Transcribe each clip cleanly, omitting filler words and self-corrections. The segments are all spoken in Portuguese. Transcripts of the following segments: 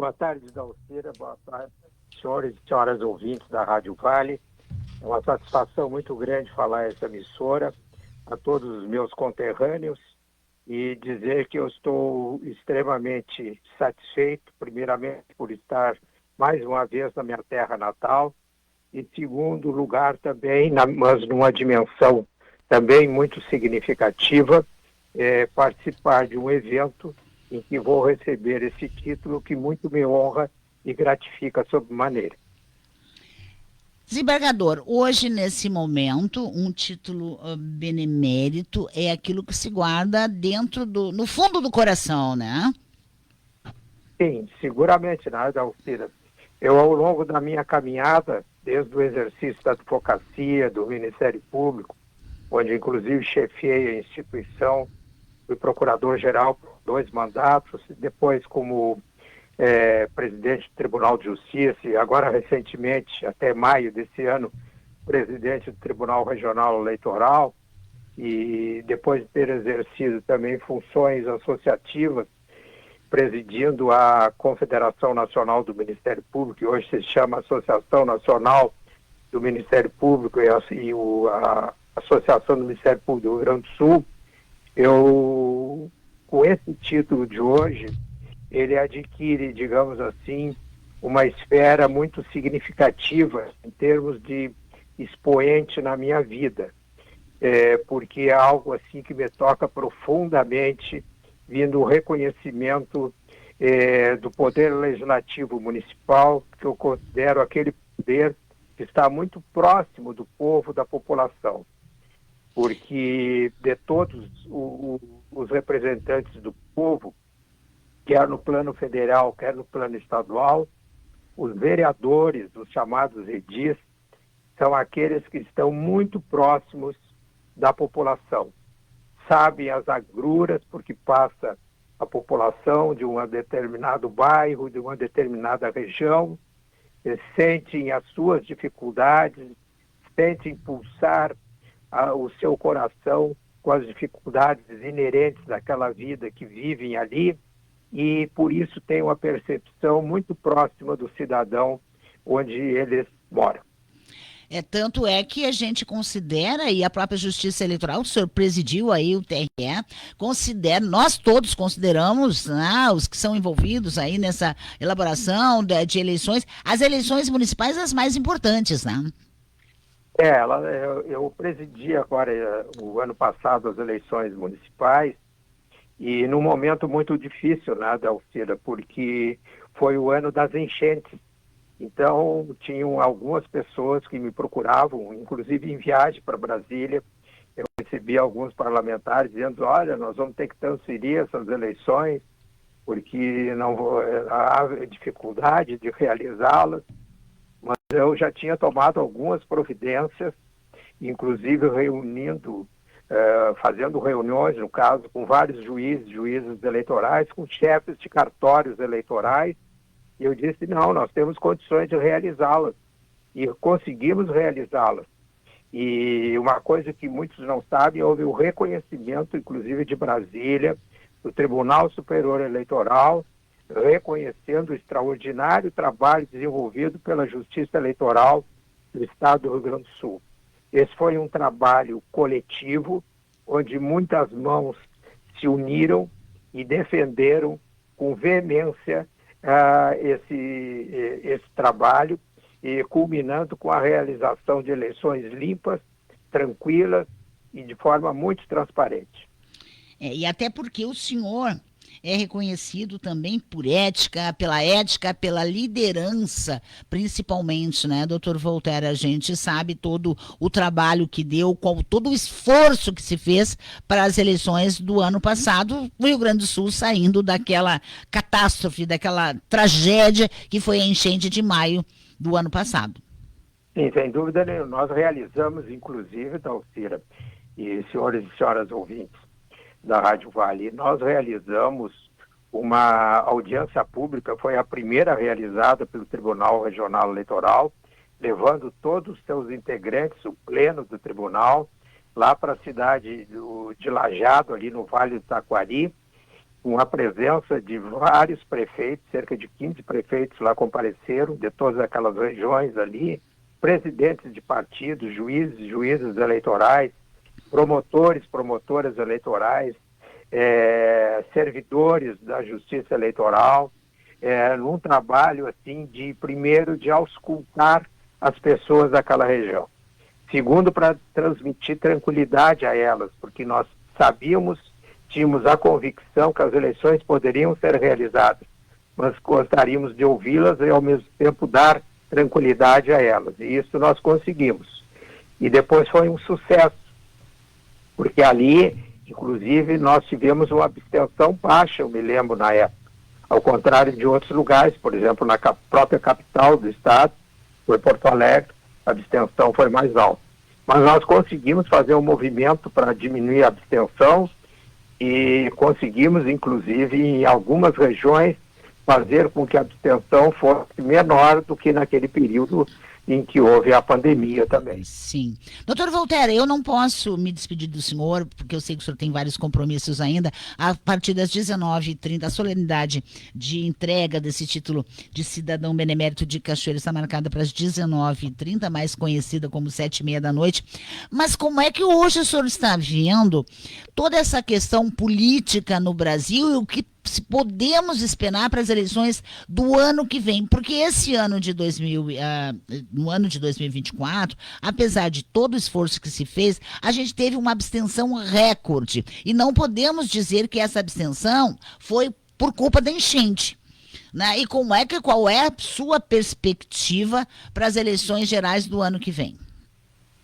Boa tarde, Dalcira. Boa tarde, senhores e senhoras ouvintes da Rádio Vale. É uma satisfação muito grande falar essa emissora a todos os meus conterrâneos e dizer que eu estou extremamente satisfeito, primeiramente, por estar mais uma vez na minha terra natal e, segundo lugar, também, mas numa dimensão também muito significativa, participar de um evento em que vou receber esse título que muito me honra e gratifica sobremaneira. Desembargador, hoje, nesse momento, um título benemérito é aquilo que se guarda no fundo do coração, né? Sim, seguramente, né, Dalcira? Eu, ao longo da minha caminhada, desde o exercício da advocacia, do Ministério Público, onde inclusive chefiei a instituição, fui procurador-geral por 2 mandatos, depois como presidente do Tribunal de Justiça e agora recentemente, até maio desse ano, presidente do Tribunal Regional Eleitoral, e depois de ter exercido também funções associativas, presidindo a Confederação Nacional do Ministério Público, que hoje se chama Associação Nacional do Ministério Público e a Associação do Ministério Público do Rio Grande do Sul, eu, com esse título de hoje, ele adquire, digamos assim, uma esfera muito significativa em termos de expoente na minha vida, porque é algo assim que me toca profundamente, vindo o reconhecimento do Poder Legislativo Municipal, que eu considero aquele poder que está muito próximo do povo, da população, porque de todos os representantes do povo, quer no plano federal, quer no plano estadual, os vereadores, os chamados edis, são aqueles que estão muito próximos da população. Sabem as agruras porque passa a população de um determinado bairro, de uma determinada região, sentem as suas dificuldades, sentem pulsar o seu coração com as dificuldades inerentes daquela vida que vivem ali, e por isso tem uma percepção muito próxima do cidadão onde eles moram. Tanto é que a gente considera, e a própria Justiça Eleitoral, o senhor presidiu aí o TRE, nós todos consideramos, né, os que são envolvidos aí nessa elaboração de eleições, as eleições municipais as mais importantes, né? Eu presidi agora, o ano passado, as eleições municipais, e num momento muito difícil, né, Dalcira, porque foi o ano das enchentes. Então, tinham algumas pessoas que me procuravam, inclusive em viagem para Brasília. Eu recebi alguns parlamentares dizendo, olha, nós vamos ter que transferir essas eleições, porque há dificuldade de realizá-las. Mas eu já tinha tomado algumas providências, inclusive fazendo reuniões, no caso, com vários juízes eleitorais, com chefes de cartórios eleitorais, e eu disse, não, nós temos condições de realizá-las, e conseguimos realizá-las. E uma coisa que muitos não sabem, houve o reconhecimento, inclusive de Brasília, do Tribunal Superior Eleitoral, reconhecendo o extraordinário trabalho desenvolvido pela Justiça Eleitoral do Estado do Rio Grande do Sul. Esse foi um trabalho coletivo, onde muitas mãos se uniram e defenderam com veemência esse trabalho, e culminando com a realização de eleições limpas, tranquilas e de forma muito transparente. E até porque o senhor é reconhecido também por ética, pela liderança, principalmente, né, doutor Voltaire? A gente sabe todo o trabalho que deu, todo o esforço que se fez para as eleições do ano passado, o Rio Grande do Sul saindo daquela catástrofe, daquela tragédia que foi a enchente de maio do ano passado. Sim, sem dúvida nenhuma. Nós realizamos, inclusive, Dalcira, e senhores e senhoras ouvintes da Rádio Vale, nós realizamos uma audiência pública, foi a primeira realizada pelo Tribunal Regional Eleitoral, levando todos os seus integrantes, o pleno do tribunal, lá para a cidade de Lajeado, ali no Vale do Taquari, com a presença de vários prefeitos, cerca de 15 prefeitos lá compareceram, de todas aquelas regiões ali, presidentes de partidos, juízes, juízes eleitorais, promotores, promotoras eleitorais, servidores da Justiça Eleitoral, num trabalho assim primeiro de auscultar as pessoas daquela região. Segundo, para transmitir tranquilidade a elas, porque nós tínhamos a convicção que as eleições poderiam ser realizadas, mas gostaríamos de ouvi-las e ao mesmo tempo dar tranquilidade a elas. E isso nós conseguimos. E depois foi um sucesso, porque ali, inclusive, nós tivemos uma abstenção baixa, eu me lembro na época, ao contrário de outros lugares, por exemplo, na própria capital do estado, foi Porto Alegre, a abstenção foi mais alta. Mas nós conseguimos fazer um movimento para diminuir a abstenção e conseguimos, inclusive, em algumas regiões, fazer com que a abstenção fosse menor do que naquele período em que houve a pandemia também. Sim. Doutor Volterra, eu não posso me despedir do senhor, porque eu sei que o senhor tem vários compromissos ainda. A partir das 19h30, a solenidade de entrega desse título de cidadão benemérito de Cachoeira está marcada para as 19h30, mais conhecida como 7h30 da noite. Mas como é que hoje o senhor está vendo toda essa questão política no Brasil e o que podemos esperar para as eleições do ano que vem? Porque esse ano no ano de 2024, apesar de todo o esforço que se fez, a gente teve uma abstenção recorde. E não podemos dizer que essa abstenção foi por culpa da enchente, né? E qual é a sua perspectiva para as eleições gerais do ano que vem?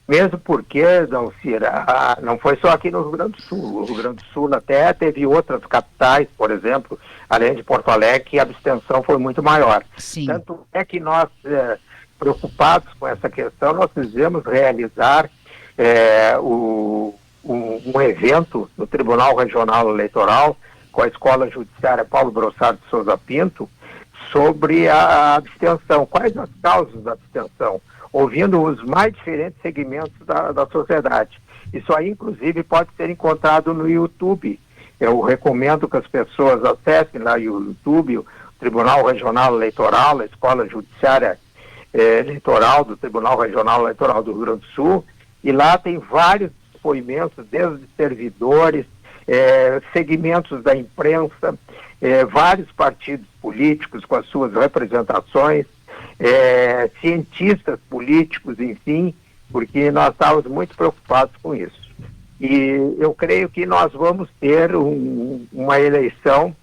Mesmo porque, Dalcira, não foi só aqui no Rio Grande do Sul. O Rio Grande do Sul até teve outras capitais, por exemplo, além de Porto Alegre, que a abstenção foi muito maior. Sim. Tanto é que nós, preocupados com essa questão, nós fizemos realizar um evento no Tribunal Regional Eleitoral com a Escola Judiciária Paulo Brossard de Souza Pinto sobre a abstenção. Quais as causas da abstenção? Ouvindo os mais diferentes segmentos da sociedade. Isso aí, inclusive, pode ser encontrado no YouTube. Eu recomendo que as pessoas acessem lá o YouTube, o Tribunal Regional Eleitoral, a Escola Judiciária Eleitoral do Tribunal Regional Eleitoral do Rio Grande do Sul, e lá tem vários depoimentos, desde servidores, segmentos da imprensa, vários partidos políticos com as suas representações, cientistas políticos, enfim, porque nós estávamos muito preocupados com isso. E eu creio que nós vamos ter uma eleição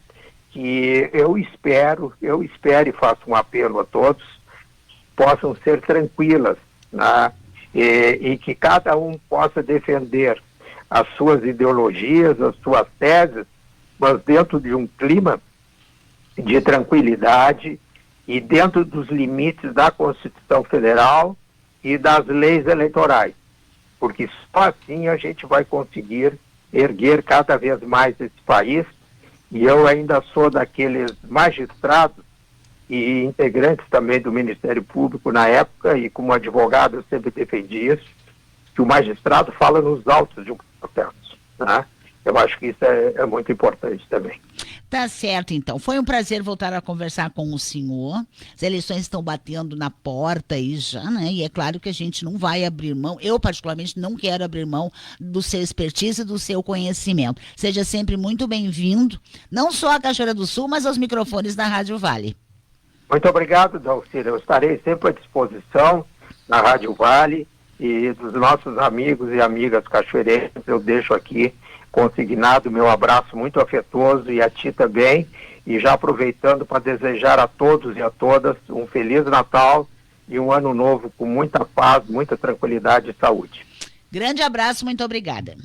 que eu espero e faço um apelo a todos, possam ser tranquilas, né? E que cada um possa defender as suas ideologias, as suas teses, mas dentro de um clima de tranquilidade e dentro dos limites da Constituição Federal e das leis eleitorais, porque só assim a gente vai conseguir erguer cada vez mais esse país. E eu ainda sou daqueles magistrados e integrantes também do Ministério Público na época, e como advogado eu sempre defendi isso, que o magistrado fala nos autos de um processo, né? Eu acho que isso é muito importante também. Tá certo, então. Foi um prazer voltar a conversar com o senhor. As eleições estão batendo na porta aí já, né? E é claro que a gente não vai abrir mão, eu particularmente não quero abrir mão do seu expertise e do seu conhecimento. Seja sempre muito bem-vindo, não só a Cachoeira do Sul, mas aos microfones da Rádio Vale. Muito obrigado, Dalcira. Eu estarei sempre à disposição na Rádio Vale, e dos nossos amigos e amigas cachoeirenses, eu deixo aqui consignado meu abraço muito afetuoso, e a ti também, e já aproveitando para desejar a todos e a todas um Feliz Natal e um ano novo com muita paz, muita tranquilidade e saúde. Grande abraço, muito obrigada.